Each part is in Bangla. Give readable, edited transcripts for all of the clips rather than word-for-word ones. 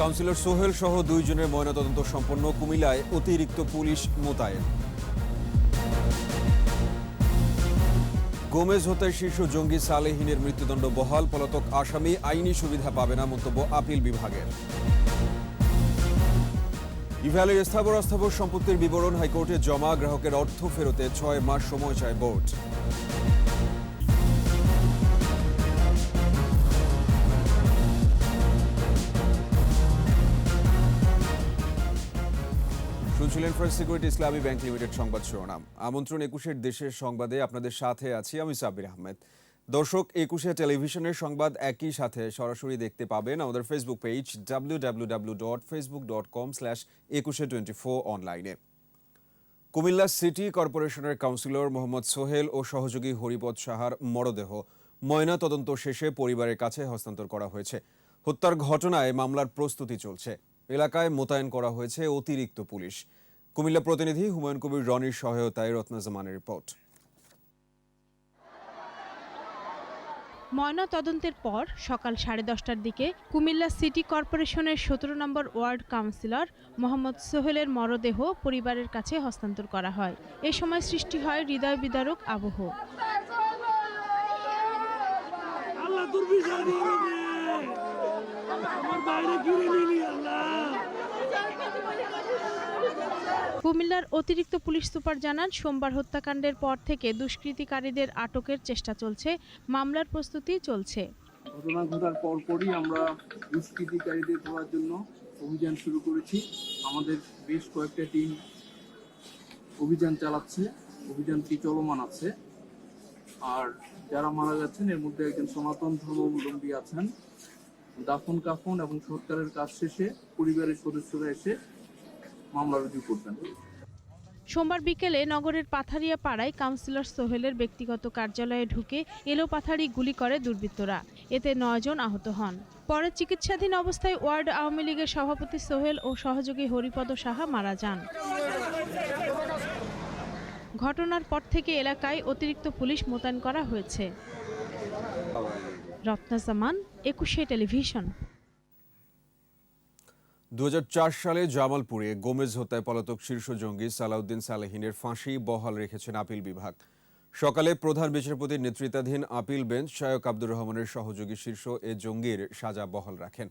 কাউন্সিলর সোহেল সহ 2 জনের ময়নাতদন্ত সম্পন্ন, কুমিল্লায় অতিরিক্ত পুলিশ মোতায়েন। গোমেজ হত্যায় শীর্ষ জঙ্গি সালেহিনের মৃত্যুদণ্ড বহাল, পলাতক আসামি আইনি সুবিধা পাবে না, মন্তব্য আপিল বিভাগের। ইভ্যালির স্থাবর অস্থাবর সম্পত্তির বিবরণ হাইকোর্টে জমা, গ্রাহকের অর্থ ফেরতে 6 মাস সময় চায় বোর্ড। শুনছিলেন ফার্স্ট সিকিউরিটি ইসলামী ব্যাংক লিমিটেড সংবাদ শিরোনাম। আমন্ত্রণ 21 দেশের সংবাদে আপনাদের সাথে আছি আমি সাব্বির আহমেদ। দর্শক, 21 টেলিভিশনের সংবাদ একই সাথে সরাসরি দেখতে পাবেন আমাদের ফেসবুক পেজ www.facebook.com/2124 অনলাইনে। কুমিল্লা সিটি কর্পোরেশনের কাউন্সিলর মোহাম্মদ সোহেল ও সহযোগী হরিপদ সাহার মরদেহ ময়না তদন্ত শেষে পরিবারের কাছে হস্তান্তর করা হয়েছে। হত্যার ঘটনায় মামলার প্রস্তুতি চলছে। এলাকায় মোতায়েন করা হয়েছে অতিরিক্ত পুলিশ। কুমিল্লা প্রতিনিধি হুমায়ুন কবির রনির সহায়তায় রত্না জামানের রিপোর্ট। ময়না তদন্তের পর সকাল 10:30টার দিকে কুমিল্লা সিটি কর্পোরেশনের 17 নম্বর ওয়ার্ড কাউন্সিলর মোহাম্মদ সোহেলের মরদেহ পরিবারের কাছে হস্তান্তর করা হয়। এ সময় সৃষ্টি হয় হৃদয় বিদারক আবহ। কুমিল্লার অতিরিক্ত পুলিশ সুপার জানান, সোমবার হত্যাকাণ্ডের পর থেকে দুষ্কৃতিকারীদের আটকের চেষ্টা চলছে, মামলার প্রস্তুতি চলছে। ঘটনা ঘটার পরপরই আমরা দুষ্কৃতিকারীদের ধরার জন্য অভিযান শুরু করেছি। আমাদের বেশ কয়েকটা টিম অভিযান চালাচ্ছে, অভিযানটি চলমান আছে। আর যারা মারা যাচ্ছেন এর মধ্যে একজন সনাতন ধর্মাবলম্বী আছেন। দাফন কাফন এবং সৎকারের কাজ শেষে পরিবারের সদস্যরা এসে মামলা রুজু করবেন। সোমবার বিকেলে নগরের পাথারিয়া পাড়ায় কাউন্সিলর সোহেলের ব্যক্তিগত কার্যালয়ে ঢুকে এলোপাথারি গুলি করে দুর্বৃত্তরা। এতে 9 জন আহত হন। পরে চিকিৎসাধীন অবস্থায় ওয়ার্ড আওয়ামী লীগের সভাপতি সোহেল ও সহযোগী হরিপদ সাহা মারা যান। ঘটনার পর থেকে এলাকায় অতিরিক্ত পুলিশ মোতায়েন করা হয়েছে। রত্না জামান, 21 টেলিভিশন। 2004 সালে জামালপুরে গোমেজ হত্যায় পলাতক শীর্ষ জঙ্গি সালাউদ্দিন সালেহিনের ফাঁসি বহাল রেখেছেন আপিল বিভাগ। সকালে প্রধান বিচারপতির নেতৃত্বাধীন আপিল বেঞ্চ শায়ক আব্দুর রহমানের সহযোগী শীর্ষ এ জঙ্গির সাজা বহাল রাখেন।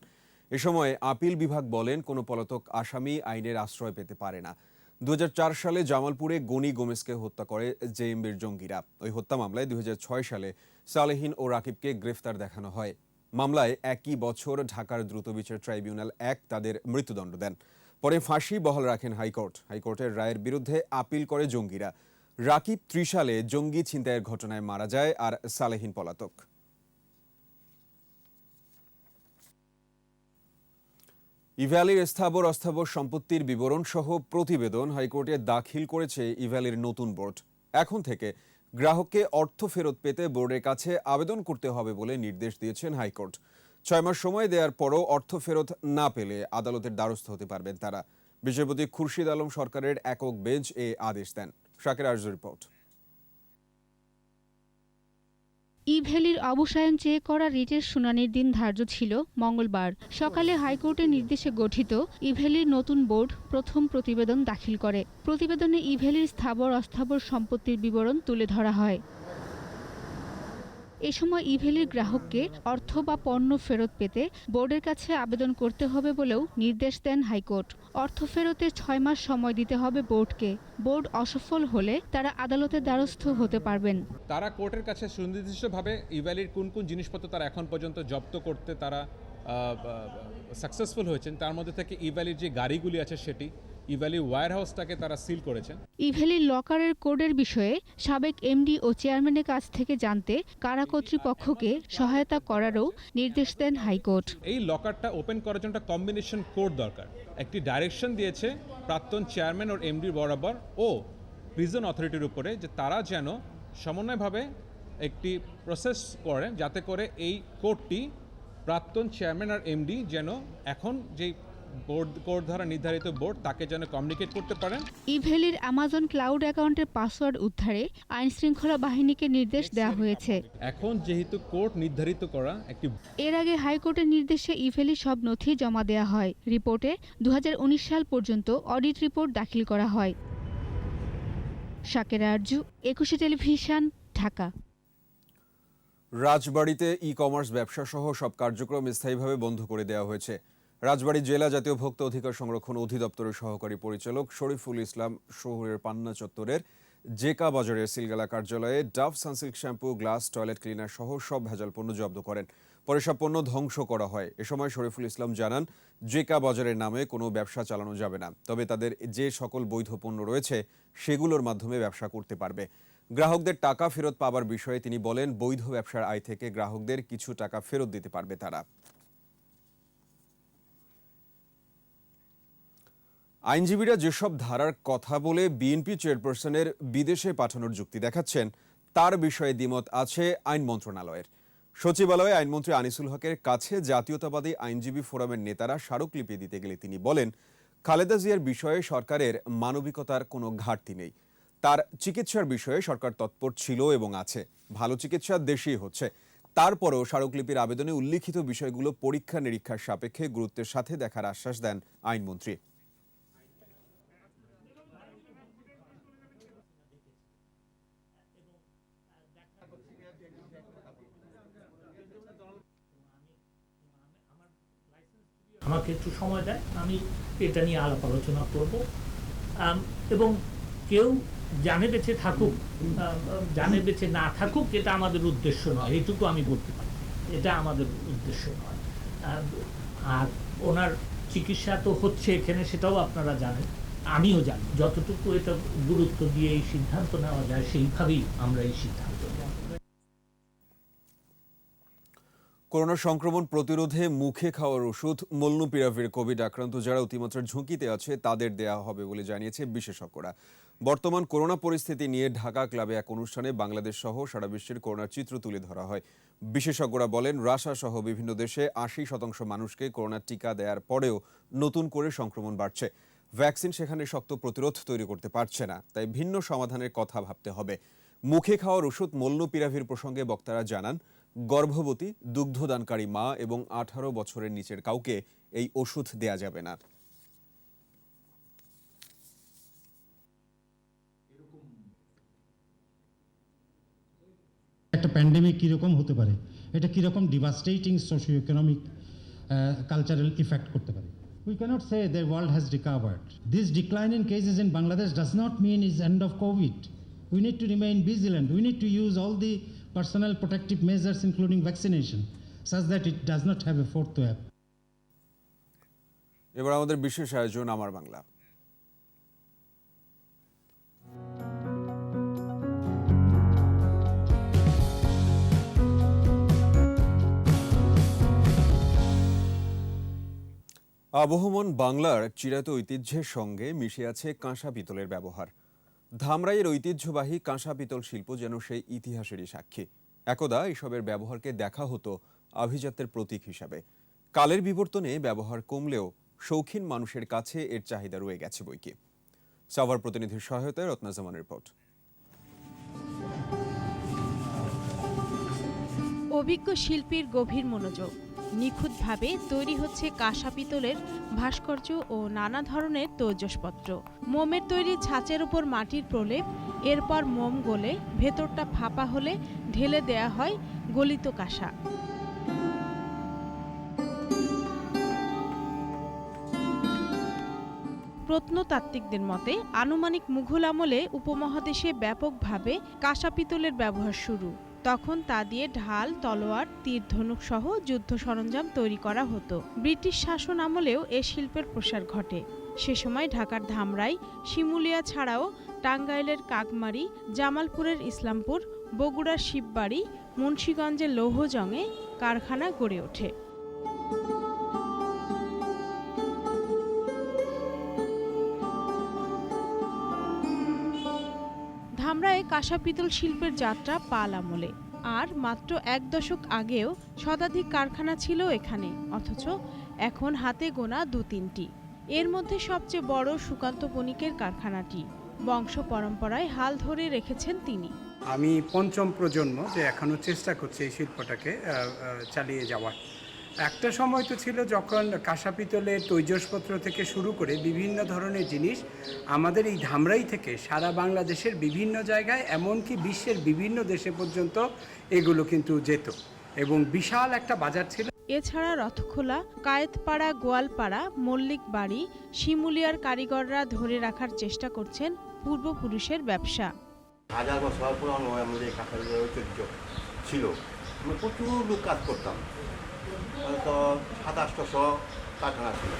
এ সময় আপিল বিভাগ বলেন, কোনো পলাতক আসামি আইনের আশ্রয় পেতে পারে না। 2004 সালে জামালপুরে গনি গোমেজকে হত্যা করে জেএমবির জঙ্গিরা। ওই হত্যা মামলায় 2006 সালে সালেহিন ও রাকিবকে গ্রেফতার দেখানো হয়। মামলায় একই বছর ঢাকার দ্রুত বিচার ট্রাইব্যুনাল 1 তাদের মৃত্যুদণ্ড দেন। পরে ফাঁসি বহাল রাখেন হাইকোর্ট। হাইকোর্টের রায়ের বিরুদ্ধে আপিল করে জঙ্গিরা। রাকিব 30 সালে জঙ্গি ছিনতাইয়ের ঘটনায় মারা যায়, আর সালেহিন পলাতক। ইভ্যালির স্থাবর অস্থাবর সম্পত্তির বিবরণ সহ প্রতিবেদন হাইকোর্টে দাখিল করেছে ইভ্যালির নতুন বোর্ড। এখন থেকে গ্রাহককে অর্থ ফেরত পেতে বোর্ডের কাছে আবেদন করতে হবে বলে নির্দেশ দিয়েছেন হাইকোর্ট। 6 মাস সময় দেওয়ার পরও অর্থ ফেরত না পেলে আদালতের দ্বারস্থ হতে পারবেন তারা। বিচারপতি খুরশিদ আলম সরকারের একক বেঞ্চ এ আদেশ দেন। শাকির আরজুর রিপোর্ট। ইভ্যালির অবসায়ন চেয়ে করা রিটের শুনানির দিন ধার্য ছিল মঙ্গলবার। সকালে হাইকোর্টের নির্দেশে গঠিত ইভ্যালির নতুন বোর্ড প্রথম প্রতিবেদন দাখিল করে। প্রতিবেদনে ইভ্যালির স্থাবর অস্থাবর সম্পত্তির বিবরণ তুলে ধরা হয়। এ সময় ইভ্যালির গ্রাহককে অর্থ বা পণ্য ফেরত পেতে বোর্ডের কাছে আবেদন করতে হবে বলেও নির্দেশ দেন হাইকোর্ট। অর্থ ফেরতে 6 মাস সময় দিতে হবে বোর্ডকে। বোর্ড অসফল হলে তারা আদালতের দ্বারস্থ হতে পারবেন। তারা কোর্টের কাছে সুনির্দিষ্টভাবে ইভ্যালির কোন কোন জিনিসপত্র তারা এখন পর্যন্ত জব্দ করতে তারা সাকসেসফুল হয়েছেন, তার মধ্যে থেকে ইভ্যালির যে গাড়িগুলি আছে সেটি, ইভ্যালি ওয়্যার হাউসটাকে তারা সিল করেছেন। ইভ্যালির লকারের কোডের বিষয়ে সাবেক এমডি ও চেয়ারম্যানের কাছ থেকে জানতে কারা কর্তৃপক্ষকে সহায়তা করারও নির্দেশ দেন হাইকোর্ট। এই লকারটা ওপেন করার জন্য একটা কম্বিনেশন কোড দরকার। একটি ডাইরেকশন দিয়েছে প্রাক্তন চেয়ারম্যান ও এমডি বরাবর ও প্রিজন অথরিটির উপরে, যে তারা যেন সমন্বয়ভাবে একটি প্রসেস করেন যাতে করে এই কোডটি প্রাক্তন চেয়ারম্যান আর এমডি যেন এখন যেই কোড দ্বারা নির্ধারিত বোর্ড তাকে যেন কমিউনিকেট করতে পারেন। ইভেলির অ্যামাজন ক্লাউড অ্যাকাউন্টের পাসওয়ার্ড উদ্ধারে আইনশৃঙ্খলা বাহিনীকে নির্দেশ দেওয়া হয়েছে। এখন যেহেতু কোড নির্ধারিত করা একটি এর আগে হাইকোর্টের নির্দেশে ইভেলির সব নথি জমা দেওয়া হয়। রিপোর্টে 2019 সাল পর্যন্ত অডিট রিপোর্ট দাখিল করা হয়। শাকেরা আরজু, 21 টেলিভিশন, ঢাকা। রাজবাড়ীতে ই কমার্স ব্যবসা সহ সব কার্যক্রম স্থায়ীভাবে বন্ধ করে দেওয়া হয়েছে। রাজবাড়ী জেলা জাতীয় ভোক্তা অধিকার সংরক্ষণ অধিদপ্তরের সহকারী পরিচালক শরীফুল ইসলাম শহরের পান্না চত্বরের জেকা বাজারের সিলগালা কার্যালয়ে Dove Sunsilk shampoo, glass, toilet cleaner সহ সব ভেজাল পণ্য জব্দ করেন। পরে সব পণ্য ধ্বংস করা হয়। এ সময় শরীফুল ইসলাম জানান, জেকা বাজারের নামে কোনো ব্যবসা চালানো যাবে না, তবে তাদের যে সকল বৈধ পণ্য রয়েছে সেগুলোর মাধ্যমে ব্যবসা করতে পারবে। গ্রাহকদের টাকা ফেরত পাবার বিষয়ে তিনি বলেন, বৈধ ব্যবসার আয় থেকে গ্রাহকদের কিছু টাকা ফেরত দিতে পারবে তারা। আইনজীবীরা যেসব ধারার কথা বলে বিএনপি চেয়ারপারসনের বিদেশে পাঠানোর যুক্তি দেখাচ্ছেন, তার বিষয়ে দ্বিমত আছে আইন মন্ত্রণালয়ের। সচিবালয়ে আইনমন্ত্রী আনিসুল হকের কাছে জাতীয়তাবাদী আইনজীবী ফোরামের নেতারা স্মারকলিপি দিতে গেলে তিনি বলেন, খালেদা জিয়ার বিষয়ে সরকারের মানবিকতার কোনো ঘাটতি নেই। তার চিকিৎসার বিষয়ে সরকার তৎপর ছিল এবং আছে। ভালো চিকিৎসা দেশেই হচ্ছে। তারপরও স্মারকলিপির আবেদনে উল্লিখিত বিষয়গুলো পরীক্ষা নিরীক্ষার সাপেক্ষে গুরুত্বের সাথে দেখার আশ্বাস দেন আইনমন্ত্রী। আমাকে একটু সময় দেয়, আমি এটা নিয়ে আলাপ আলোচনা করব। এবং কেউ জানে বেঁচে থাকুক, জানে বেঁচে না থাকুক, এটা আমাদের উদ্দেশ্য নয়, এইটুকু আমি বলতে পারি, এটা আমাদের উদ্দেশ্য নয়। আর ওনার চিকিৎসা তো হচ্ছে এখানে, সেটাও আপনারা জানেন, আমিও জানি। যতটুকু এটা গুরুত্ব দিয়ে এই সিদ্ধান্ত নেওয়া যায়, সেইভাবেই আমরা এই সিদ্ধান্ত নেব। করোনা সংক্রমণ প্রতিরোধে মুখে খাওয়ার ওষুধ মলনুপিরাভির কোভিড আক্রান্ত যারা অতিমাত্রা ঝুঁকিতে আছে তাদের দেয়া হবে বলে জানিয়েছে বিশেষজ্ঞরা। বর্তমান করোনা পরিস্থিতি নিয়ে ঢাকা ক্লাবে এক অনুষ্ঠানে বাংলাদেশ সহ সারা বিশ্বের করোনার চিত্র তুলে ধরা হয়। বিশেষজ্ঞরা বলেন, রাশিয়া সহ বিভিন্ন দেশে 80% মানুষকে করোনার টিকা দেওয়ার পরেও নতুন করে সংক্রমণ বাড়ছে। ভ্যাকসিন সেখানে শক্ত প্রতিরোধ তৈরি করতে পারছে না, তাই ভিন্ন সমাধানের কথা ভাবতে হবে। মুখে খাওয়ার ওষুধ মলনুপিরাভির প্রসঙ্গে বক্তারা জানান, গর্ভবতী, দুগ্ধদানকারী মা এবং 18 বছরের নিচের কাউকে এই ওষুধ দেয়া যাবে না। একটা প্যান্ডেমিক কীরকম হতে পারে, এটা কীরকম devastating socio economic cultural effect করতে পারে। We cannot say the world has recovered. This decline in cases in Bangladesh does not mean it's end of COVID. We need to remain vigilant. We need to use all the personal protective measures including vaccination such that it does not have a fourth wave. এবার আমাদের বিশেষ আয়োজন আমার বাংলা। আবহমান বাংলার চিরায়ত ঐতিহ্যের সঙ্গে মিশে আছে কাঁসা পিতলের ব্যবহার। ধামরাইয়ের ঐতিহ্যবাহী কাঁসা পিতল শিল্প যেন সেই ইতিহাসেরই সাক্ষী। একদা এসবের ব্যবহারকে দেখা হতো আভিজাত্যের প্রতীক হিসাবে। কালের বিবর্তনে ব্যবহার কমলেও শৌখিন মানুষের কাছে এর চাহিদা রয়ে গেছে বইকি। সাভার প্রতিনিধির সহায়তায় রত্নাজামান রিপোর্ট। অভিজ্ঞ শিল্পীর গভীর মনোযোগ, নিখুঁতভাবে তৈরি হচ্ছে কাঁসা পিতলের ভাস্কর্য ও নানা ধরনের তৈজসপত্র। মোমের তৈরি ছাঁচের উপর মাটির প্রলেপ, এরপর মোম গলে ভেতরটা ফাঁপা হলে ঢেলে দেয়া হয় গলিত কাঁসা। প্রত্নতাত্ত্বিকদের মতে আনুমানিক মুঘল আমলে উপমহাদেশে ব্যাপকভাবে কাঁসা পিতলের ব্যবহার শুরু। তখন তা দিয়ে ঢাল, তলোয়ার, তীর ধনুক সহ যুদ্ধ সরঞ্জাম তৈরি করা হতো। ব্রিটিশ শাসন আমলেও এ শিল্পের প্রসার ঘটে। সে সময় ঢাকার ধামরাই, শিমুলিয়া ছাড়াও টাঙ্গাইলের কাকমারি, জামালপুরের ইসলামপুর, বগুড়ার শিববাড়ি, মুন্সিগঞ্জের লৌহজংয়ে কারখানা গড়ে ওঠে। ধামরায় কাঁসা পিতল শিল্পের যাত্রা পাল আমলে। আর মাত্র 1 দশক আগেও শতাধিক কারখানা ছিল এখানে, অথচ এখন হাতে গোনা 2-3টি। এর মধ্যে সবচেয়ে বড় সুকান্ত বণিকের কারখানাটি। বংশ পরম্পরায় হাল ধরে রেখেছেন তিনি। আমি পঞ্চম প্রজন্ম যে এখনও চেষ্টা করছে এই শিল্পটাকে চালিয়ে যাওয়ার। একটা সময় তো ছিল যখন কাঁসা পিতলের তৈজসপত্র থেকে শুরু করে বিভিন্ন ধরনের জিনিস আমাদের এই ধামরাই থেকে সারা বাংলাদেশের বিভিন্ন জায়গায়, এমনকি বিশ্বের বিভিন্ন দেশে পর্যন্ত এগুলো কিন্তু যেত এবং বিশাল একটা বাজার ছিল। এছাড়া রথখোলা, কায়েতপাড়া, গোয়ালপাড়া, মল্লিক বাড়ি, শিমুলিয়ার কারিগররা ধরে রাখার চেষ্টা করছেন পূর্বপুরুষের ব্যবসা। হাজার বছর পুরানো আমাদের কাঁথা ঐতিহ্য ছিল। আমরা প্রচুর লোক কাজ করতাম, তো 700-800 কারখানা ছিল।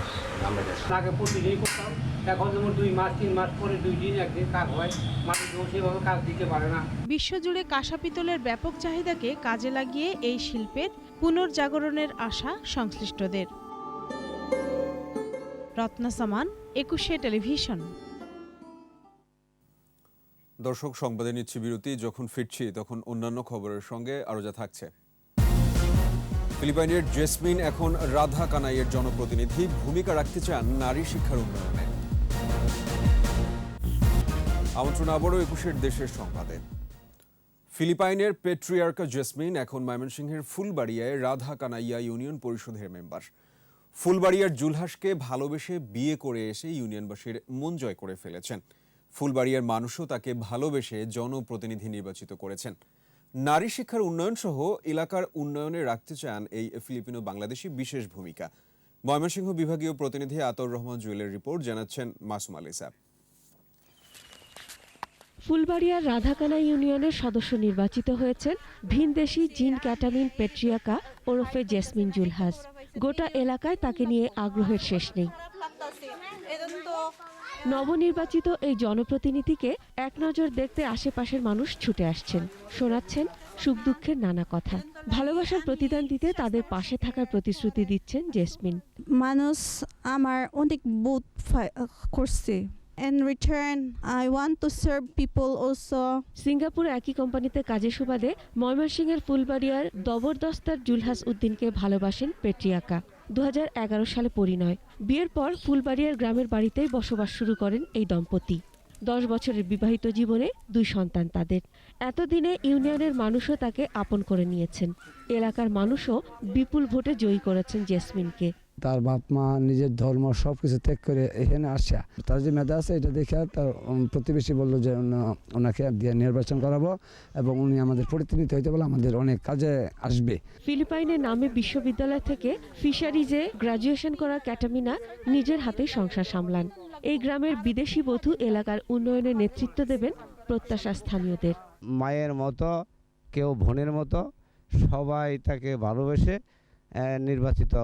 আগে প্রতিদিনই করতাম, এখন যেমন 2 মাস 3 মাস পরে 2 দিন একদিন কাজ হয়, মানুষ সেভাবে কাজ দিতে পারে না। বিশ্বজুড়ে কাঁসা পিতলের ব্যাপক চাহিদাকে কাজে লাগিয়ে এই শিল্পের পুনর্জাগরণের আশা সংশ্লিষ্টদের। রত্না সামান, 21 টেলিভিশন। দর্শক, সংবাদে নিচ্ছি বিরতি। যখন ফিরছি তখন অন্যান্য খবরের সঙ্গে আরও যা থাকছে। ফিলিপাইনের জেসমিন এখন রাধা কানাইয়ের জনপ্রতিনিধি, ভূমিকা রাখতে চান নারী শিক্ষার উন্নয়নে। আমন্ত্রণ আবারও 21 দেশের সংবাদে। ফিলিপাইনের পেট্রিয়ার্কা জেসমিন এখন ময়মনসিংহের ফুলবাড়িয়ায় রাধা কানাইয়া ইউনিয়ন পরিষদের মেম্বার। ফুলবাড়িয়ার জুলহাসকে ভালোবেসে বিয়ে করে এসে ইউনিয়নবাসীর মন জয় করে ফেলেছেন। ফুলবাড়িয়ার মানুষও তাকে ভালোবেসে জনপ্রতিনিধি নির্বাচিত করেছেন। নারী শিক্ষার উন্নয়ন সহ এলাকার উন্নয়নে রাখতে চান এই ফিলিপিনো বাংলাদেশি বিশেষ ভূমিকা। ময়মনসিংহ বিভাগীয় প্রতিনিধি আতর রহমান জুয়েলের রিপোর্ট, জানাচ্ছেন মাসুম আলিসা। ফুলবাড়িয়ার রাধাকানা ইউনিয়নের সদস্য নির্বাচিত হয়েছেন ভিনদেশি জিন ক্যাটামিন পেট্রিয়াকা ওরফে জেসমিন জুলহাস। গোটা এলাকায় তাকে নিয়ে আগ্রহের শেষ নেই। নবনির্বাচিত এই জনপ্রতিনিধিকে এক নজর দেখতে আশেপাশের মানুষ ছুটে আসছেন, শোনাচ্ছেন সুখ দুঃখের নানা কথা। ভালোবাসার প্রতিদান দিতে তাদের পাশে থাকার প্রতিশ্রুতি দিচ্ছেন জেসমিন। মানুষ আমার অনেক বোধ করছে। In return, I want to serve people also. সিঙ্গাপুরে একই কোম্পানিতে কাজের সুবাদে ময়মনসিংহের ফুলবাড়িয়ার দবরদস্তার জুলহাস উদ্দিনকে ভালোবাসেন পেট্রিয়াকা। 2011 সালে পরিণয়। বিয়ের পর ফুলবাড়িয়ার গ্রামের বাড়িতেই বসবাস শুরু করেন এই দম্পতি। 10 বছরের বিবাহিত জীবনে 2 সন্তান তাদের। এতদিনে ইউনিয়নের মানুষও তাকে আপন করে নিয়েছেন। এলাকার মানুষও বিপুল ভোটে জয়ী করেছেন জেসমিনকে। তার বাপ মা নিজের ধর্ম সবকিছু ত্যাগ করে এখানে আসা, তার যে মেধা আছে এটা দেখে তার প্রতিবেশী বললো যে ওনাকে দিয়ে নির্বাচন করাবো এবং উনি আমাদের প্রতিনিধি হইতে বলে আমাদের অনেক কাজে আসবে। ফিলিপাইনের নামে বিশ্ববিদ্যালয় থেকে ফিশারিজে গ্রাজুয়েশন করা ক্যাটামিনা নিজের হাতেই সংসার সামলান। এই গ্রামের বিদেশি বধূ এলাকার উন্নয়নে নেতৃত্ব দেবেন প্রত্যাশা স্থানীয়দের। মায়ের মতো, কেউ বোনের মতো, সবাই তাকে ভালোবেসে নির্বাচিত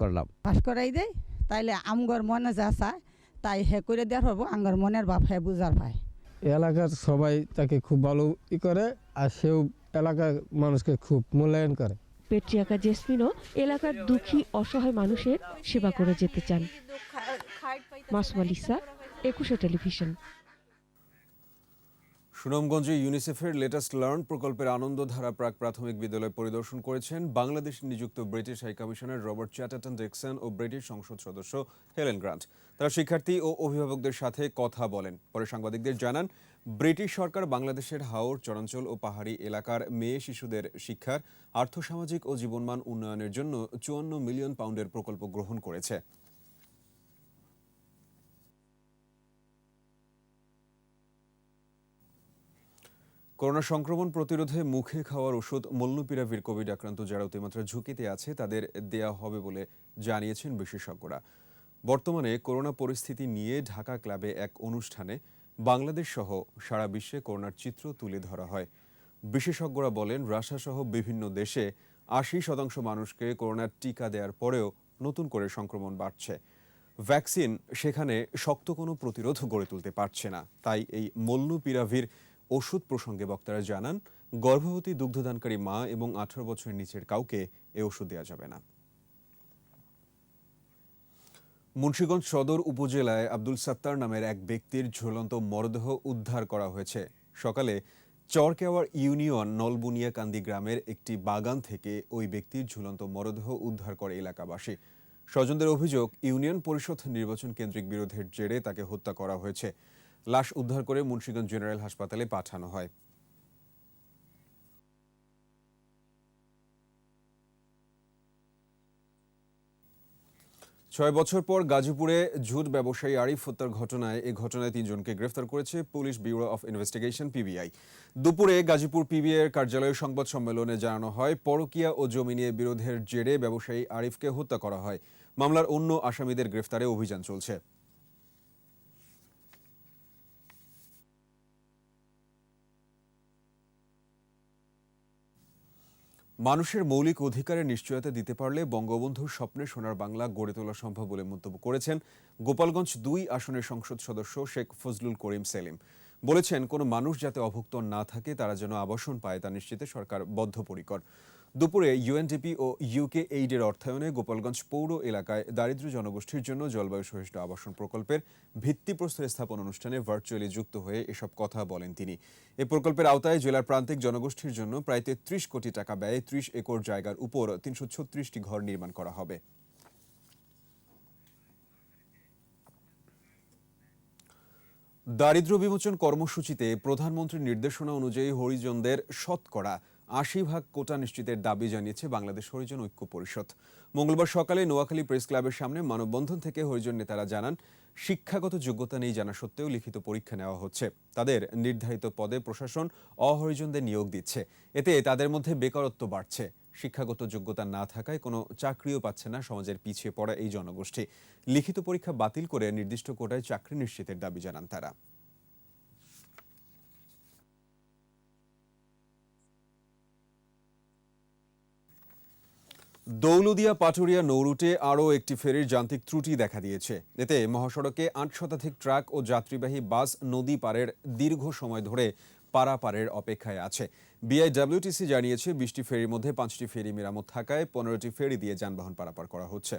করলাম। পাশ করাই দেয় তাইলে আমগর মনে যা চায় তাই হে করে দেওয়ার হবো, আঙ্গর মনের বাপ হে বুঝার ভাই। এলাকার সবাই তাকে খুব ভালো করে, আর সেও এলাকার মানুষকে খুব মূল্যায়ন করে। পেট্রিয়াকা জেসমিনও এলাকার দুঃখী অসহায় মানুষের সেবা করে যেতে চান। মাসুম আলিসা, 21 টেলিভিশন। সুনামগঞ্জে ইউনিসেফের লেটেস্ট লার্ন প্রকল্পের আনন্দধারা প্রাক প্রাথমিক বিদ্যালয় পরিদর্শন করেছেন বাংলাদেশে নিযুক্ত British high commissioner Robert Chatterton Dickson ও ব্রিটিশ সংসদ সদস্য হেলেন গ্রান্ট। তারা শিক্ষার্থী ও অভিভাবকদের সাথে কথা বলেন। পরে সাংবাদিকদের জানান, ব্রিটিশ সরকার বাংলাদেশের হাওর, চরাঞ্চল ও পাহাড়ি এলাকার মেয়ে শিশুদের শিক্ষার, আর্থসামাজিক ও জীবনমান উন্নয়নের জন্য 54 মিলিয়ন পাউন্ডের প্রকল্প গ্রহণ করেছে। করোনা সংক্রমণ প্রতিরোধে মুখে খাওয়ার ওষুধ মলনুপিরাভির কোভিড আক্রান্ত যারা অতিমাত্রা ঝুঁকিতে আছে তাদের দেয়া হবে বলে জানিয়েছেন বিশেষজ্ঞরা। বর্তমানে করোনা পরিস্থিতি নিয়ে ঢাকা ক্লাবে এক অনুষ্ঠানে বাংলাদেশ সহ সারা বিশ্বে করোনার চিত্র তুলে ধরা হয়। বিশেষজ্ঞরা বলেন, রাশিয়া সহ বিভিন্ন দেশে 80% মানুষকে করোনার টিকা দেওয়ার পরেও নতুন করে সংক্রমণ বাড়ছে। ভ্যাকসিন সেখানে শক্ত কোনো প্রতিরোধ গড়ে তুলতে পারছে না। তাই এই মলনুপিরাভির ওষুধ প্রসঙ্গে বক্তারা জানান, গর্ভবতী দুগ্ধদানকারী মা এবং 18 বছরের নিচের কাউকে এ ওষুধ দেওয়া যাবে না। মুন্সিগঞ্জ সদর উপজেলায় আব্দুল সাত্তার নামের এক ব্যক্তির ঝুলন্ত মরদেহ উদ্ধার করা হয়েছে। সকালে চরকেওয়ার ইউনিয়ন নলবুনিয়াকান্দি গ্রামের একটি বাগান থেকে ওই ব্যক্তির ঝুলন্ত মরদেহ উদ্ধার করে এলাকাবাসী। স্বজনদের অভিযোগ, ইউনিয়ন পরিষদ নির্বাচন কেন্দ্রিক বিরোধের জেরে তাকে হত্যা করা হয়েছে। লাশ উদ্ধার করে মুন্সিগঞ্জ জেনারেল হাসপাতালে পাঠানো হয়। ৬ বছর পর গাজীপুরে ঝুট ব্যবসায়ী আরিফ হত্যার ঘটনায় ৩ জনকে গ্রেফতার করেছে police bureau of investigation PBI. দুপুরে গাজীপুর পিবিআইয়ের কার্যালয়ে সংবাদ সম্মেলনে জানানো হয়, পরকীয়া ও জমি নিয়ে বিরোধের জেরে ব্যবসায়ী আরিফকে হত্যা করা হয়। মামলার অন্য আসামিদের গ্রেফতারে অভিযান চলছে। মানুষের মৌলিক অধিকারের নিশ্চয়তা দিতে পারলে বঙ্গবন্ধুর স্বপ্নের সোনার বাংলা গড়ে তোলা সম্ভব বলে মন্তব্য করেছেন গোপালগঞ্জ ২ আসনের সংসদ সদস্য শেখ ফজলুল করিম সেলিম। বলেছেন, কোনো মানুষ যাতে অভুক্ত না থাকে, তারা যেন আবাসন পায়, তা নিশ্চিতে সরকার বদ্ধপরিকর। দুপুরে ইউএনডিপি ও ইউকে এইডের অর্থায়নে গোপালগঞ্জ পৌর এলাকায় দারিদ্র্য জনগোষ্ঠীর জন্য জলবায়ু সহিষ্ণু আবাসন প্রকল্পের ভিত্তিপ্রস্তর স্থাপন অনুষ্ঠানে ভার্চুয়ালি যুক্ত হয়ে এসব কথা বলেন তিনি। এ প্রকল্পের আওতায় জেলার প্রান্তিক জনগোষ্ঠীর জন্য প্রায় ৩৩ কোটি টাকা ব্যয়ে ৩০ একর জায়গার উপর ৩৩৬টি ঘর নির্মাণ করা হবে। দারিদ্র্য বিমোচন কর্মসূচিতে প্রধানমন্ত্রীর নির্দেশনা অনুযায়ী হরিজনদের শতকরা ৮০% কোটা নিশ্চিতের দাবি জানিয়েছে বাংলাদেশ হরিজন ঐক্য পরিষদ। মঙ্গলবার সকালে নোয়াখালী প্রেস ক্লাবের সামনে মানববন্ধন থেকে হরিজন নেতারা জানান, শিক্ষাগত যোগ্যতা নেই জানা সত্ত্বেও লিখিত পরীক্ষা নেওয়া হচ্ছে। তাদের নির্ধারিত পদে প্রশাসন অহরিজনদের নিয়োগ দিচ্ছে। এতে তাদের মধ্যে বেকারত্ব বাড়ছে। শিক্ষাগত যোগ্যতা না থাকায় কোনো চাকরিও পাচ্ছে না সমাজের পিছিয়ে পড়া এই জনগোষ্ঠী। লিখিত পরীক্ষা বাতিল করে নির্দিষ্ট কোটায় চাকরি নিশ্চিতের দাবি জানান তারা। দৌলদিয়া পাটুরিয়া নৌরুটে আরও একটি ফেরির যান্ত্রিক ত্রুটি দেখা দিয়েছে। এতে মহাসড়কে ৮ শতাধিক ট্রাক ও যাত্রীবাহী বাস নদী পারের দীর্ঘ সময় ধরে পারাপারের অপেক্ষায় আছে। বিআইডব্লিউটিসি জানিয়েছে, ২০টি ফেরির মধ্যে ৫টি ফেরি মেরামত থাকায় ১৫টি ফেরি দিয়ে যানবাহন পারাপার করা হচ্ছে।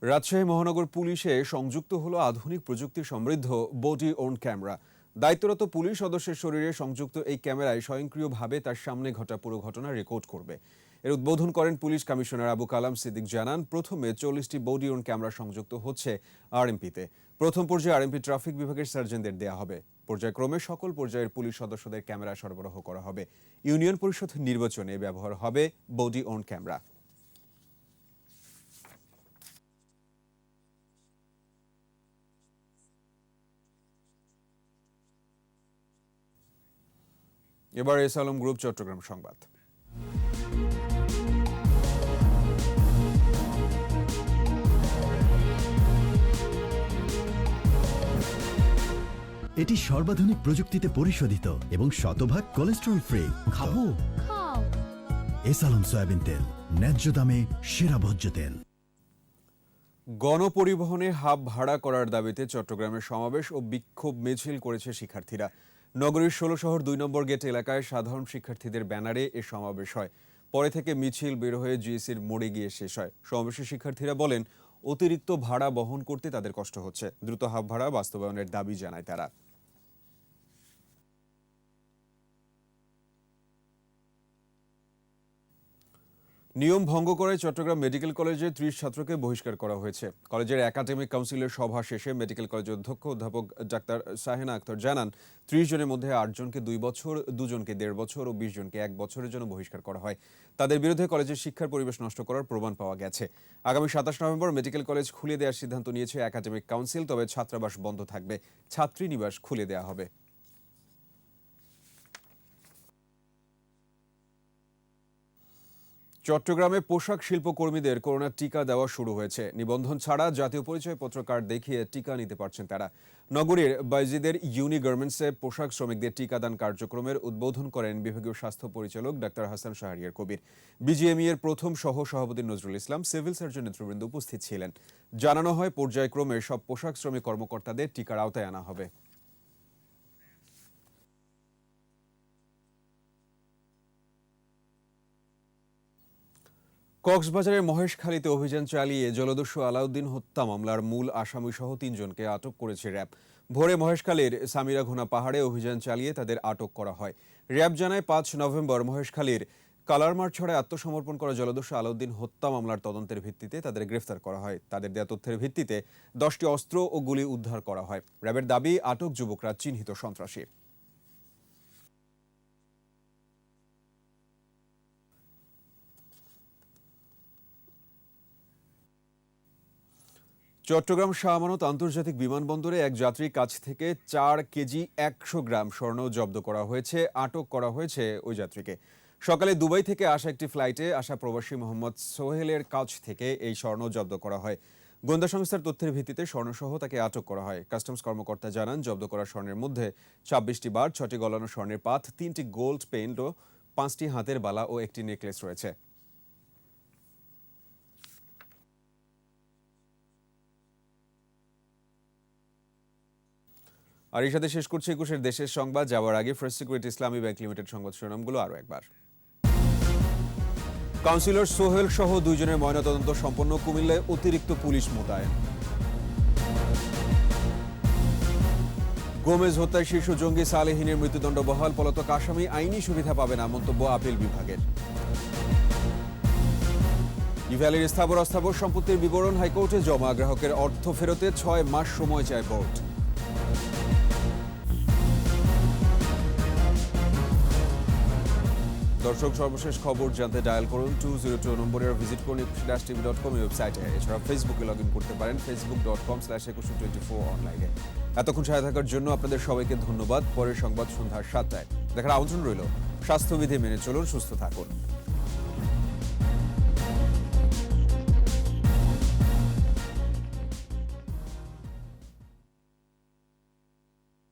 রাজশাহী মহানগর পুলিশে সংযুক্ত হলো আধুনিক প্রযুক্তি সমৃদ্ধ বডি ওর্ন ক্যামেরা। দায়িত্বরত পুলিশ সদস্যের শরীরে সংযুক্ত এই ক্যামেরায় স্বয়ংক্রিয়ভাবে তার সামনে ঘটা পুরো ঘটনা রেকর্ড করবে। এর উদ্বোধন করেন পুলিশ কমিশনার আবু কালাম সিদ্দিক। জানান, প্রথমে ৪০টি বডি ওর্ন ক্যামেরা সংযুক্ত হচ্ছে আরএমপিতে। প্রথম পর্যায়ে আরএমপি ট্রাফিক বিভাগের সার্জেন্টদের দেয়া হবে। পর্যায়ক্রমে সকল পর্যায়ের পুলিশ সদস্যদের ক্যামেরা সরবরাহ করা হবে। ইউনিয়ন পরিষদ নির্বাচনে ব্যবহার হবে বডি ওর্ন ক্যামেরা। এবার এস আলম গ্রুপ চট্টগ্রাম সংবাদ। এটি সর্বাধুনিক প্রযুক্তিতে পরিশোধিত এবং শতভাগ কোলেস্ট্রল ফ্রি। খাবো, এস আলম সয়াবিন তেল, ন্যায্য দামে সেরা ভোজ্য তেল। গণপরিবহনে হাব ভাড়া করার দাবিতে চট্টগ্রামে সমাবেশ ও বিক্ষোভ মিছিল করেছে শিক্ষার্থীরা। নগরীর ১৬ শহর ২ নম্বর গেট এলাকায় সাধারণ শিক্ষার্থীদের ব্যানারে এ সমাবেশ হয়। পরে থেকে মিছিল বের হয়ে জিএসির মোড়ে গিয়ে শেষ হয়। সমাবেশে শিক্ষার্থীরা বলেন, অতিরিক্ত ভাড়া বহন করতে তাদের কষ্ট হচ্ছে। দ্রুত হাব ভাড়া বাস্তবায়নের দাবি জানায় তারা। নিয়ম ভঙ্গ করে চট্টগ্রাম মেডিকেল কলেজে ৩০ ছাত্রকে বহিষ্কার করা হয়েছে। কলেজের একাডেমিক কাউন্সিলের সভা শেষে মেডিকেল কলেজের অধ্যক্ষ অধ্যাপক ডাক্তার সাহেনা আক্তার জানান, ৩০ জনের মধ্যে ৮ জনকে ২ বছর, ২ জনকে ১.৫ বছর ও ২০ জনকে ১ বছরের জন্য বহিষ্কার করা হয়। তাদের বিরুদ্ধে কলেজের শিক্ষার পরিবেশ নষ্ট করার প্রমাণ পাওয়া গেছে। আগামী ২৭ নভেম্বর মেডিকেল কলেজ খুলে দেওয়ার সিদ্ধান্ত নিয়েছে একাডেমিক কাউন্সিল। তবে ছাত্রাবাস বন্ধ থাকবে, ছাত্রীনিবাস খুলে দেওয়া হবে। চট্টগ্রামে পোশাক শিল্প কর্মীদের করোনার টিকা দেওয়া শুরু হয়েছে। নিবন্ধন ছাড়া জাতীয় পরিচয়পত্র কার্ড দেখিয়ে টিকা নিতে পারছেন তারা। নগরীর বাইজিদের ইউনি গার্মেন্টসে পোশাক শ্রমিকদের টিকাদান কার্যক্রমের উদ্বোধন করেন বিভাগীয় স্বাস্থ্য পরিচালক ডাক্তার হাসান শাহরিয়ার কবির। বিজিএমই এর প্রথম সহ সভাপতি নজরুল ইসলাম, সিভিল সার্জন নেতৃবৃন্দ উপস্থিত ছিলেন। জানানো হয়, পর্যায়ক্রমে সব পোশাক শ্রমিক কর্মকর্তাদের টিকার আওতায় আনা হবে। কক্সবাজারের মহেশখালীতে অভিযান চালিয়ে জলদস্যু আলাউদ্দিন হত্যা মামলার মূল আসামি সহ 3 জনকে আটক করেছে র্যাব। ভোরে মহেশখালীর সামিরাঘোনা পাহাড়ে অভিযান চালিয়ে তাদের আটক করা হয়। র্যাব জানায় 5 নভেম্বর মহেশখালীর কালারমারছড়ায় আত্মসমর্পণ করা জলদস্যু আলাউদ্দিন হত্যা মামলার তদন্তের ভিত্তিতে তাদের গ্রেফতার করা হয়। তাদের দেয়া তথ্যের ভিত্তিতে 10টি অস্ত্র ও গুলি উদ্ধার করা হয়। র্যাবের দাবি, আটক যুবকরা চিহ্নিত সন্ত্রাসী। চট্টগ্রাম শাহ আমানত আন্তর্জাতিক বিমানবন্দরে এক যাত্রীর কাছ থেকে 4 কেজি 100 গ্রাম স্বর্ণ জব্দ করা হয়েছে। আটক করা হয়েছে ওই যাত্রীকে। সকালে দুবাই থেকে আসা একটি ফ্লাইটে আসা প্রবাসী মোহাম্মদ সোহেলের কাছ থেকে এই স্বর্ণ জব্দ করা হয়। গোয়েন্দা সংস্থার তথ্যের ভিত্তিতে স্বর্ণসহ তাকে আটক করা হয়। কাস্টমস কর্মকর্তা জানান, জব্দ করা স্বর্ণের মধ্যে 26টি বার, 6টি গলানো স্বর্ণের পাত, 3টি গোল্ড পেন্ড ও 5টি হাতের বালা ও একটি নেকলেস রয়েছে। আর এর সাথে শেষ করছি 21 দেশের সংবাদ। যাওয়ার আগে ফার্স্ট সিকিউরিটি ইসলামী ব্যাংক লিমিটেড সংবাদ শিরোনামগুলো আরও একবার। কাউন্সিলর সোহেল সহ 2 জনের ময়নাতদন্ত সম্পন্ন, কুমিল্লায় অতিরিক্ত পুলিশ মোতায়েন। গোমেজ হত্যায় শীর্ষ জঙ্গি সালেহিনের মৃত্যুদণ্ড বহাল, পলাতক আসামি আইনি সুবিধা পাবে না, মন্তব্য আপিল বিভাগের। ইভ্যালির স্থাবর অস্থাবর সম্পত্তির বিবরণ হাইকোর্টে জমা, গ্রাহকের অর্থ ফেরতে 6 মাস সময় চায় বোর্ড। দর্শক, সর্বশেষ খবর জানতে ডায়াল করুন 202 নম্বরে, ভিজিট করুন 21-tv.com ওয়েবসাইটে। এছাড়া ফেসবুকে লগ ইন করতে পারেন facebook.com/2124 অনলাইনে। এতক্ষণ সাথে থাকার জন্য আপনাদের সবাইকে ধন্যবাদ। পরের সংবাদ সন্ধ্যা 7টায় দেখার আমন্ত্রণ রইল। স্বাস্থ্যবিধি মেনে চলুন, সুস্থ থাকুন।